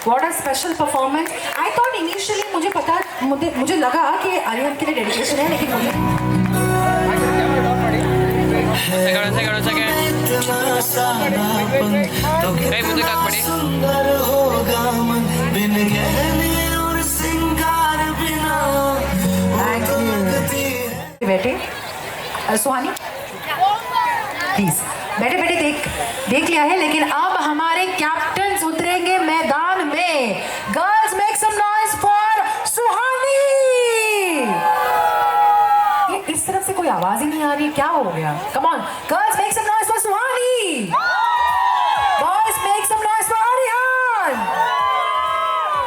What a special performance. I thought initially मुझे लगा कि आर्यन के लिए डेडिकेशन है लेकिन मुझे सेकंड इतना सादापन तो कितना सुंदर होगा मन बिन गहने और सिंगार बिना वो लगती है। बेटे सुहानी प्लीज बेटे बेटे देख लिया है, लेकिन अब हमारे कैप्टन्स उतरेंगे मैदान में। Girls make some noise for Suhani. ये इस तरफ से कोई आवाज ही नहीं आ रही, क्या हो गया? Come on girls make some noise for Suhani, boys make some noise for Aryan.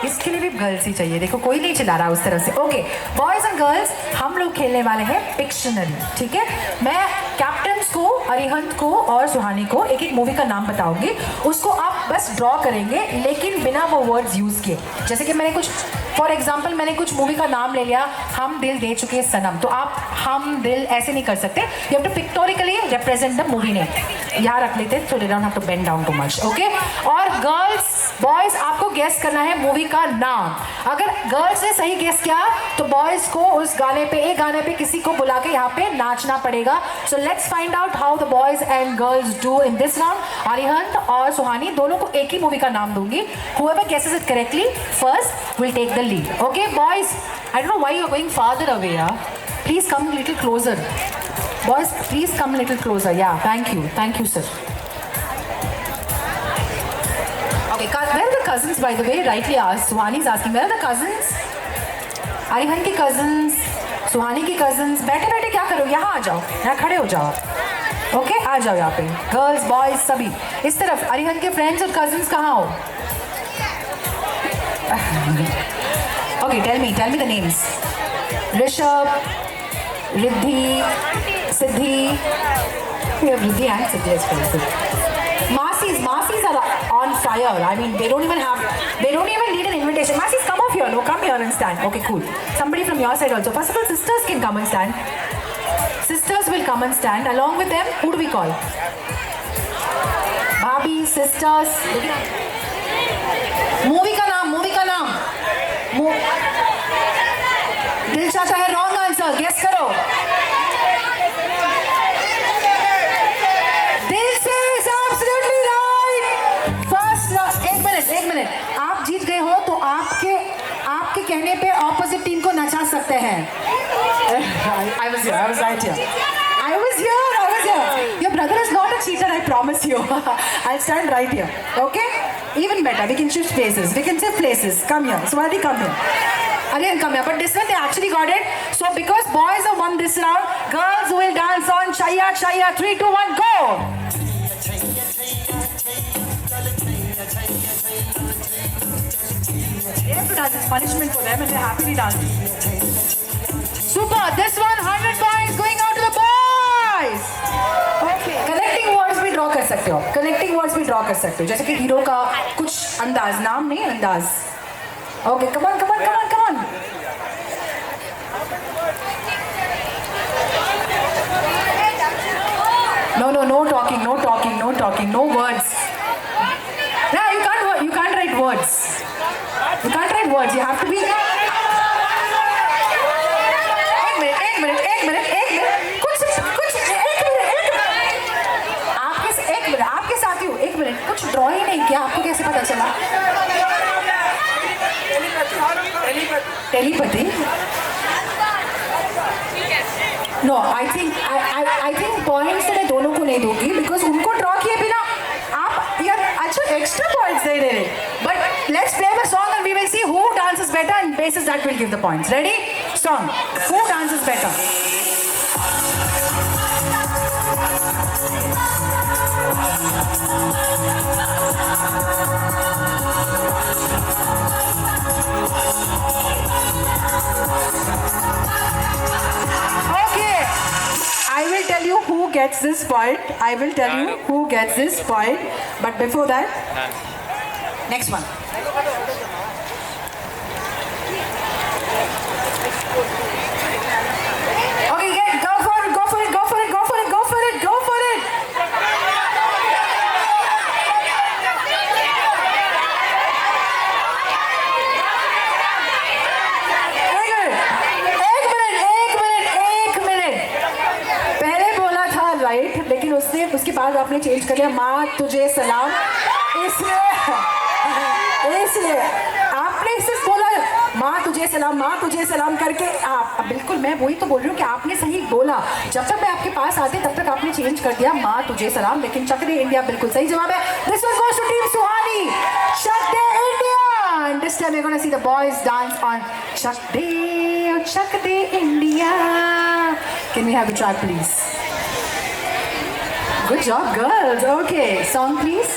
इसके लिए भी गर्ल्स ही चाहिए, देखो कोई नहीं चिल्ला रहा उस तरफ से। ओके बॉयज एंड गर्ल्स, हम लोग खेलने वाले हैं पिक्शनरी, ठीक है? मैं कैप्टन्स को, अरिहंत को और सुहानी को एक एक मूवी का नाम बताऊंगी, उसको आप बस ड्रॉ करेंगे लेकिन बिना वो वर्ड्स यूज किए। जैसे कि मैंने कुछ, फॉर एग्जाम्पल मैंने कुछ मूवी का नाम ले लिया, हम दिल दे चुके सनम, तो आप हम दिल ऐसे नहीं कर सकते, you have to pictorially represent the movie name. यहाँ रख लेते so they don't have to bend down too much, okay? और गर्ल्स बॉयज आपको गेस करना है मूवी का नाम। अगर गर्ल्स ने सही गेस किया तो बॉयज को उस गाने पे, एक गाने पे किसी को बुला के यहाँ पे नाचना पड़ेगा। So let's find out how the boys and girls do in this round. Arihant और सुहानी दोनों को एक ही मूवी का नाम दूंगी, whoever guesses it correctly first will take the lead. Okay boys, I don't know why you're going farther away, please come a little closer. Boys please come a little closer. Yeah, thank you sir. Okay, where are the cousins by the way? Rightly asked. Suhani is asking, where are the cousins? Arihant के cousins, सुहानी के cousins, बैठे बैठे क्या करो, यहाँ आ जाओ, यहाँ खड़े हो जाओ, ओके? आ जाओ यहाँ पे, गर्ल्स बॉयज सभी इस तरफ। अरिहंत के फ्रेंड्स और cousins कहाँ हो? Okay, tell me the names. Rishabh, Riddhi, Siddhi. We have Riddhi and Siddhi as well. Masis are on fire. I mean, they don't even need an invitation. Masis, come off here. No, come here and stand. Okay, cool. Somebody from your side also. First of all, sisters can come and stand. Sisters will come and stand. Along with them, who do we call? Bhabhi, sisters. Movie का नाम दिल चाहता है, रॉन्ग आंसर, गेस करो। दिल से इज एब्सोल्युटली राइट। फर्स्ट, एक मिनट आप जीत गए हो तो आपके कहने पे ऑपोजिट टीम को नचा सकते हैं। I was here. Your brother is not a cheater, I promise you. I'll stand right here, okay? Even better, we can shift places. We can shift places. Come here. Swati, come here. Again, come here. But this one, they actually got it. So because boys have won this round, girls will dance on Chaya Chaya. 3, 2, 1, go! They have to dance. It's punishment for them and they're happily dancing. Super. This one, 100 points going out to the boys. Okay. Connecting words भी ड्रॉ कर सकते हो. जैसे कि हीरो का कुछ अंदाज, नाम नहीं अंदाज. Okay, come on. No talking, no words. Yeah, you can't write words. You have to be. एक मिनट. आपके साथ ही हूँ, एक मिनट. कुछ ड्रॉ ही नहीं किया, आपको कैसे पता चला? Telepathy? No, I think points मैं दोनों को नहीं दूंगी बिकॉज उनको ड्रॉ किए बिना आप यार अच्छा एक्स्ट्रा पॉइंट्स दे रहे हैं. But let's play the song and we will see who dances better and basis that will give the points. Ready? Song. Who dances better? Okay. I will tell you who gets this point. But before that, next one. Okay, go for it. एक मिनट. पहले बोला था राइट, लेकिन उसके बाद आपने चेंज कर लिया माँ तुझे सलाम, इसलिए आपने सिर्फ बोला माँ तुझे सलाम करके आप बिल्कुल, मैं वही तो बोल रही हूँ कि आपने सही बोला। जब तक मैं आपके पास आती तब तक आपने चेंज कर दिया माँ तुझे सलाम, लेकिन चक दे इंडिया बिल्कुल सही जवाब है। This one goes to team Suhani, Chak De India. And this time we're going to see the boys dance on Chak De India. Can we have a track please? Good job girls. Okay, song please.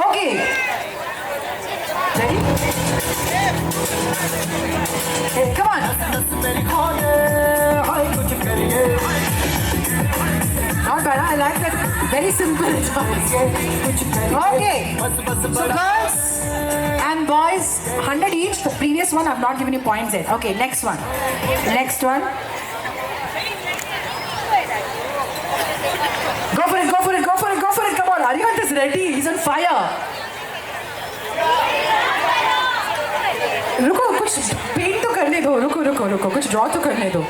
Okay. Ready? Hey, come on. Not bad, I like that. Very simple. Okay. So girls and boys, 100 each. The previous one I've not given you points yet. Okay, next one. Next one. Go for it. Come on, Arihant is ready. He's on fire. रुको, कुछ पेंट तो करने दो. रुको, कुछ ड्रॉ तो करने दो.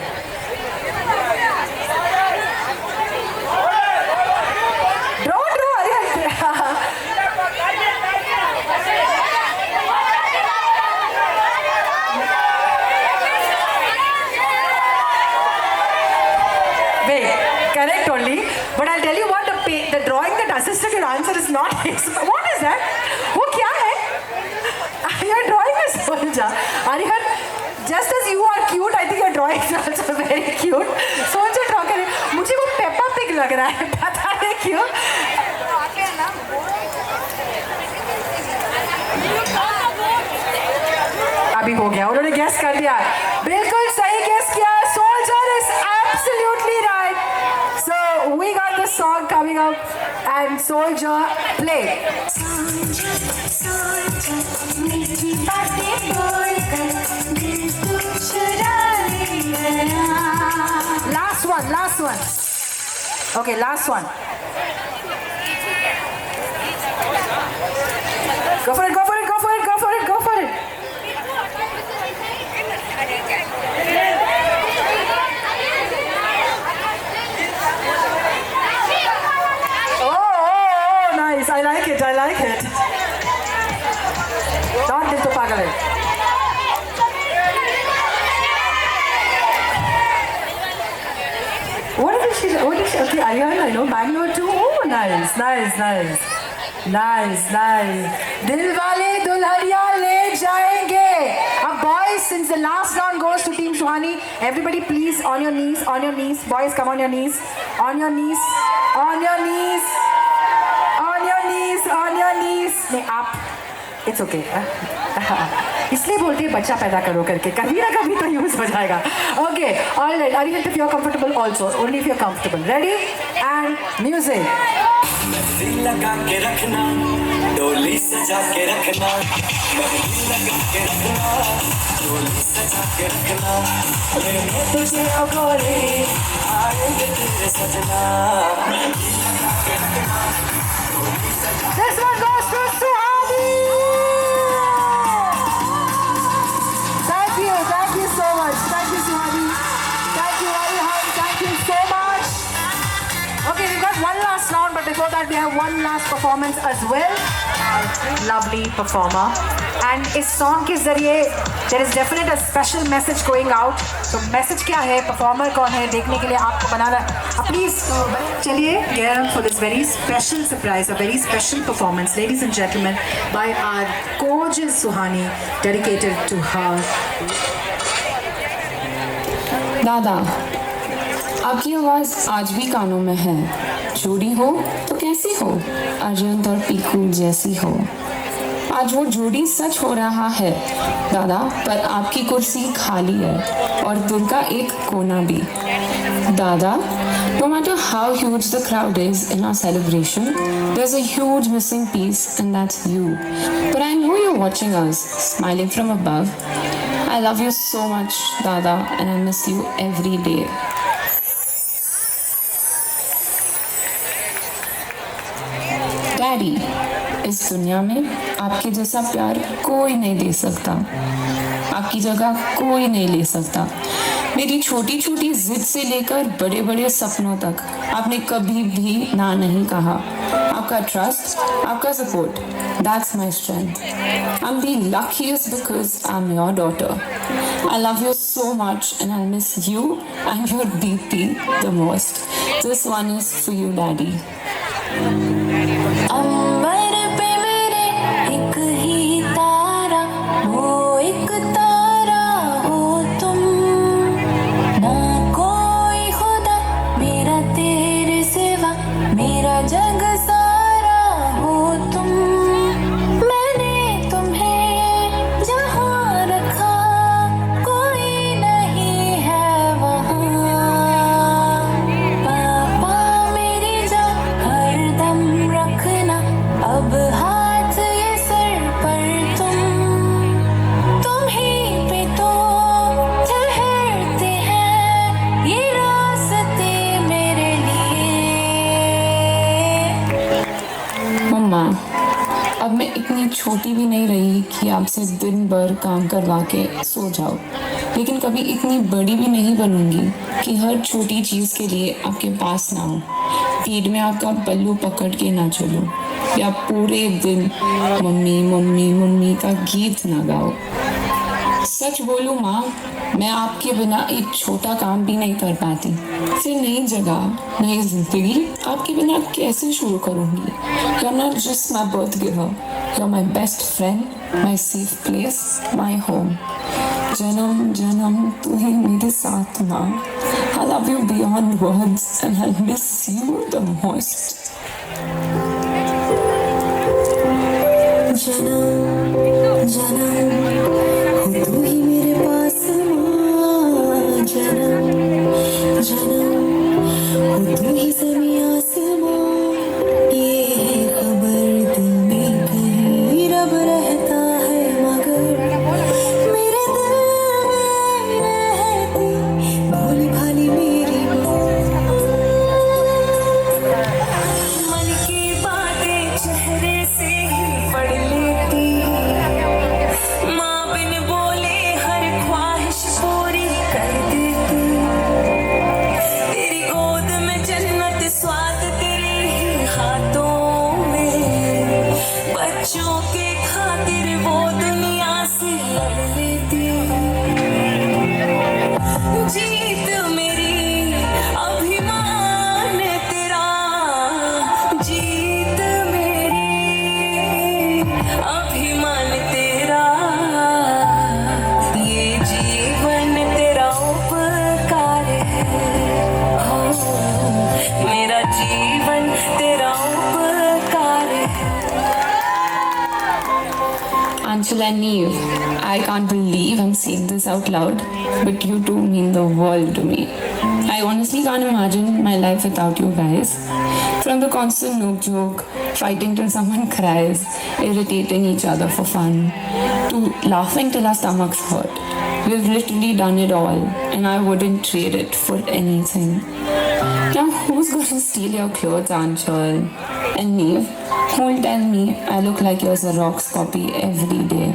Correct only, but I'll tell you what, the drawing that assisted your answer is not his. What is that? वो क्या है? Your drawing is soldier. Arihant, just as you are cute, I think your drawing is also very cute. Soldier draw करे. मुझे वो Peppa Pig लग रहा है. पता नहीं क्यों. अभी हो गया. उन्होंने guess कर दिया. बिल्कुल सही guess किया. Soldier is absolutely right. So we got the song coming up and Soldier play. Last one. Okay, last one. Go for it. I like it. Don't dil to pagal hai. What did she? Okay, Ariana, I know Bangalore too. Oh, nice. Dil wale dulhaniya le jayenge. Boys, since the last round goes to Team Suhani, everybody please on your knees. Boys, come on your knees. On your knees. नहीं आप, it's okay. इसलिए बोलते हैं बच्चा पैदा करो करके, कभी ना कभी तो यूज हो जाएगा. Okay, all right. Arihant, if you're comfortable also, only if you're comfortable. Ready and music. दिल लगा के रखना, डोली सजा के रखना, दिल लगा के रखना, डोली सजा के रखना, मैं तुझे अगोरे आएंगे तेरे सजना. This one goes to Suhani. Thank you so much. Thank you, Suhani. Thank you, Arihant. Thank you so much. Okay, we've got one last round, but before that we have one last performance as well. Lovely performer. And इस song के ज़रिए there is definitely a special message going out. तो message क्या है, performer कौन है, देखने के लिए आपको बनाना. Please चलिए get on for this very special surprise, a very special performance, ladies and gentlemen, by our gorgeous Suhani, dedicated to her. दादा, आपकी आवाज़ आज भी कानों में है. जोड़ी हो तो कैसी हो, अर्जंत और पीकू जैसी हो. आज वो जोड़ी सच हो रहा है दादा, पर आपकी कुर्सी खाली है और दिल का एक कोना भी. दादा, no matter how huge the crowd is in our celebration, there's a huge missing piece, and that's you. But I know you're watching us, smiling from above. I love you so much, Dada, and I miss you every day. Daddy, इस दुनिया में आपके जैसा प्यार कोई नहीं दे सकता. आपकी जगह कोई नहीं ले सकता। मेरी छोटी छोटी जिद से लेकर बड़े बड़े सपनों तक आपने कभी भी ना नहीं कहा। आपका ट्रस्ट, आपका support, that's my strength. I am the luckiest because I'm your daughter. I love you so much and I miss you and your DP the most. This one is for you, Daddy. अंबर पे मेरे एक ही तारा, वो एक तारा हो तुम। ना कोई खुदा मेरा तेरे सिवा, मेरा जग सारा हो तुम। मैंने तुम्हें जहाँ रखा, कोई नहीं है वहाँ। पापा मेरी जान हरदम रखना, अब हाथ ये सर पर तुम ही पे तो ठहरते हैं ये रास्ते मेरे लिए। मम्मा, अब मैं इतनी छोटी भी नहीं रही कि आपसे दिन भर काम करवा के सो जाओ, लेकिन कभी इतनी बड़ी भी नहीं बनूंगी कि हर छोटी चीज़ के लिए आपके पास ना हो, पीठ में आपका पल्लू पकड़ के ना चलूं, या पूरे दिन मम्मी मम्मी मम्मी का गीत ना गाओ। सच बोलूं माँ, मैं आपके बिना एक छोटा काम भी नहीं कर पाती। फिर नई जगह, नई जिंदगी आपके बिना कैसे शुरू करूंगी? You are not just my birth giver, you are my best friend, my safe place, my home. जन्म जन्म तू ही मेरे साथ माँ। I love you beyond words and I miss you the most. जन्म जन्म हो तू ही मेरे पास माँ। जन्म जन्म हो तू ही ज़मीं आसमां। ये है खबर दिल में कहीं रब रहता है, मगर मेरे दिल में रहती भोली भाली मेरी माँ। मन की बातें चेहरे से ही पढ़ लेती, माँ बिन बोले हर ख्वाहिश पूरी कर देती। तेरी गोद में जन्नत स्वाद तेरे ही हाथों में, बच्चों के खातिर वो दुनिया से लड़ लेती। जीत मेरी अभिमान तेरा, जीत मेरी अभिमान तेरा। ये जीवन तेरा उपकार है, हो मेरा जीवन तेरा उपकार है। Anshul and Neve, I can't believe I'm saying this out loud, but you two mean the world to me. I honestly can't imagine my life without you guys. From the constant nook-joke, fighting till someone cries, irritating each other for fun, to laughing till our stomachs hurt. We've literally done it all, and I wouldn't trade it for anything. Now, who's going to steal your clothes, Anshul? And Neve, who'll tell me I look like your Xerox copy every day?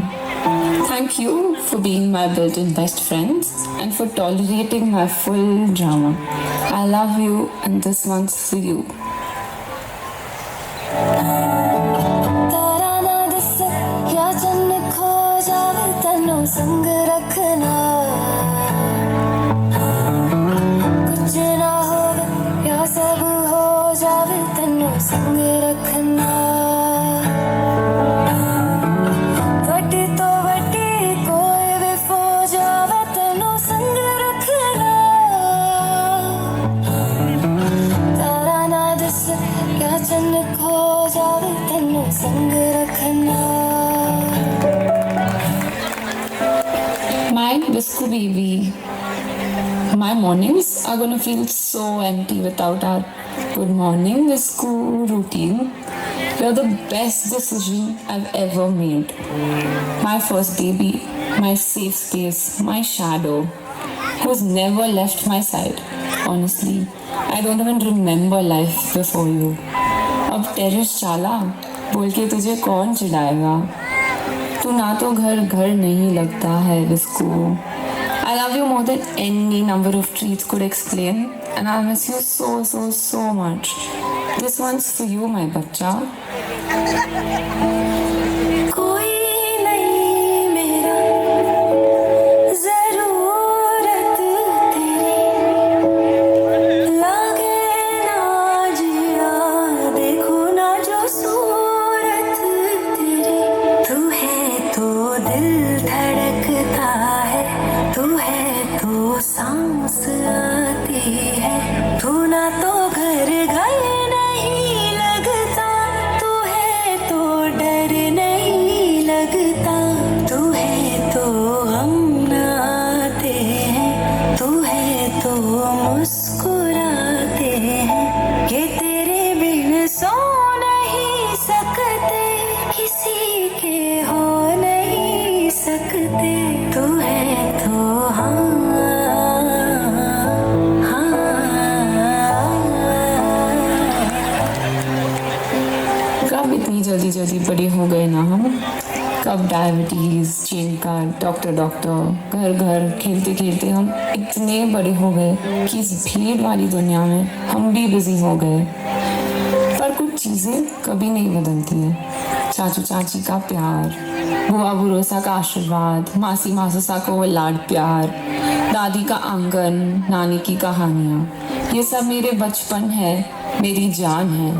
Thank you for being my built-in best friends and for tolerating my full drama. I love you, and this one's for you. तारा ना दिस या चन्न खो जावे, तन्नू संग रखना। कुछ ना होवे या सब हो जावे, तन्नू संग रखना। वटी तो वटी कोई भी फो जावे, तन्नू संग रखना। तारा ना दिस या चन्न खो जावे, तन्नू संग रखना। My Biscu baby. My mornings are gonna feel so empty without our good morning Biscu routine. You're the best decision I've ever made. My first baby, my safe space, my shadow, who's never left my side. Honestly, I don't even remember life before you. अब टेरिस चाला बोल के तुझे कौन चिढ़ाएगा? तू ना तो घर घर नहीं लगता है इसको. I love you more than any number of treats could explain, and I miss you so so so much. This one's for you, my bachcha. कोई नहीं मेरा ज़रूरत तेरी लागे ना जिया देखो ना जो सूरत तेरी तू है तो दिल धड़कता है तू है तो सांस आती है तू ना तो घर घर नहीं लगता तू है तो डर नहीं लगता तू है तो हम आते हैं तू है तो मुस्कुराते हैं ये तेरे बिन सो नहीं सकते किसी के हो नहीं सकते तू है तो कब इतनी जल्दी जल्दी बड़े हो गए ना हम. कब डायबिटीज़, चेन का डॉक्टर घर घर खेलते खेलते हम इतने बड़े हो गए कि इस भीड़ वाली दुनिया में हम भी बिजी हो गए. पर कुछ चीज़ें कभी नहीं बदलती हैं. चाचू चाची का प्यार, बुआ भरोसा का आशीर्वाद, मासी मासूसा को वो लाड प्यार, दादी का आंगन, नानी की कहानियाँ, ये सब मेरे बचपन है, मेरी जान है.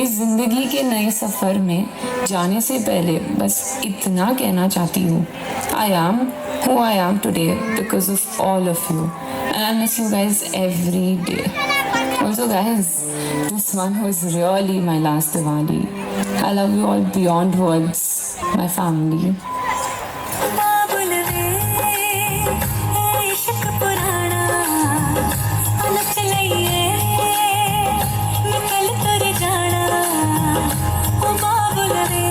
इस जिंदगी के नए सफ़र में जाने से पहले बस इतना कहना चाहती हूँ. I am who I am today because of all of you, and I miss you guys every day. Also guys, this one was really my last Diwali. I love you all beyond words, my family. बाबुल वे इश्क पुराना नच लइए निकल तुर जाना ओ बाबुल वे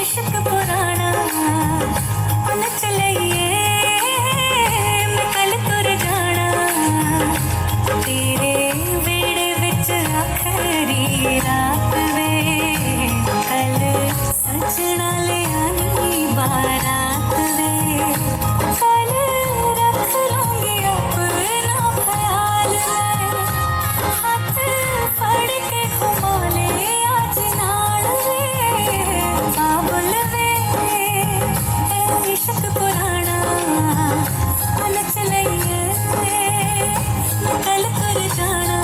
इश्क पुराना नच लइए निकल तुर जाना तेरे वेड़े विच आखरी रात वे कल सजना ले आनी बारात वे कल रख लूंगी अपना ख्याल में हाथ फड़ के घुमा ले आज नाल वे बाबुल वे इश्क पुराना नच लइए निकल तुर जाना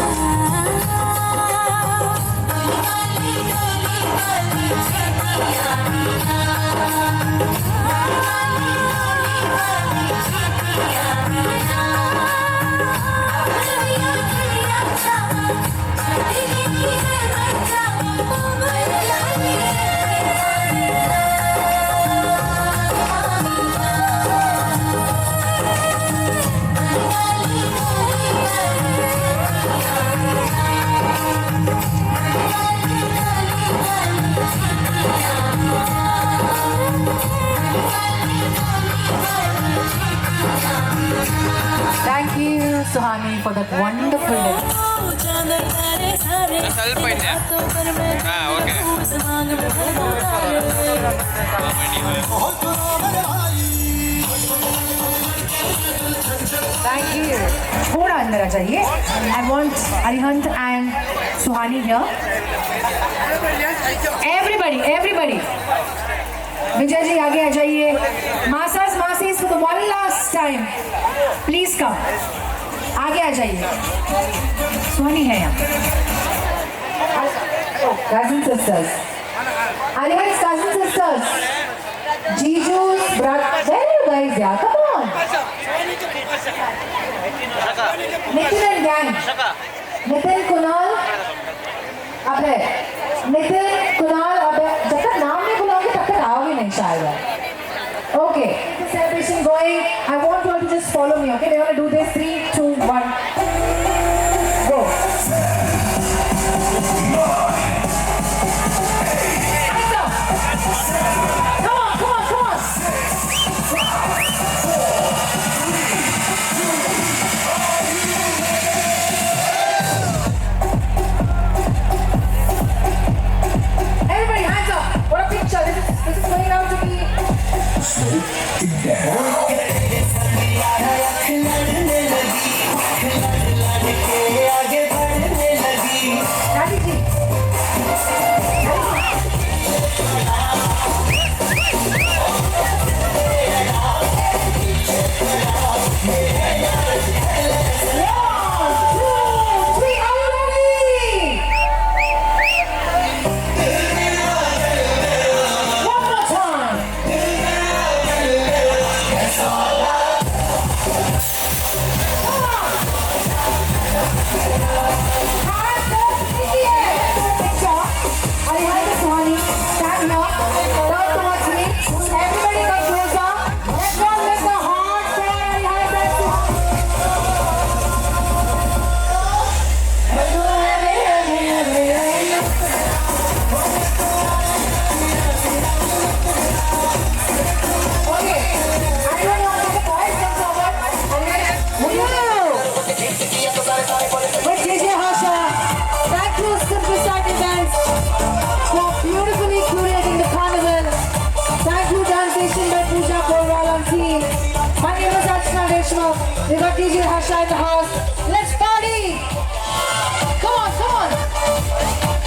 Thank you, Suhani, for that wonderful lyrics. Thank you. थोड़ा अंदर आ जाइए. I want Arihant and Suhani here. Everybody. Vijay ji आगे आ जाइए. मासास मासीस for the one last time. Please come. आगे आ जाइए. सुहानी है यहाँ. Cousin sisters. Arihant's cousin sisters. Jiju's brother. Where are you guys? Yeah, come on. Nitin and gang. Nitin, Kunal. अबे. Nitin, Kunal. अबे. जब तक नाम नहीं बुलाओगे तब तक आओगे नहीं शायद. Okay. The celebration going. I want you all to just follow me. Okay. We're gonna do this. 3, 2, 1. Go. Come on. Everybody, hands up. What a picture. This is Hasha in the house. Let's party. Come on, come on.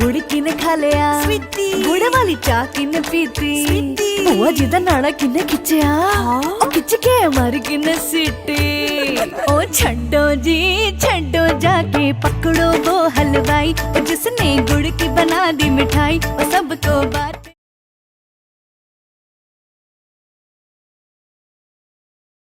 गुड़ किने खा लिया गुड़ वाली चाह किने पीती बुआ जी दा नाड़ा किने खिंचया ओ खिंच के मार किने सीटी ओ छड्डो जी छड्डो जाके पकड़ो वो हलवाई जिसने गुड़ की बना दी मिठाई ओ सबको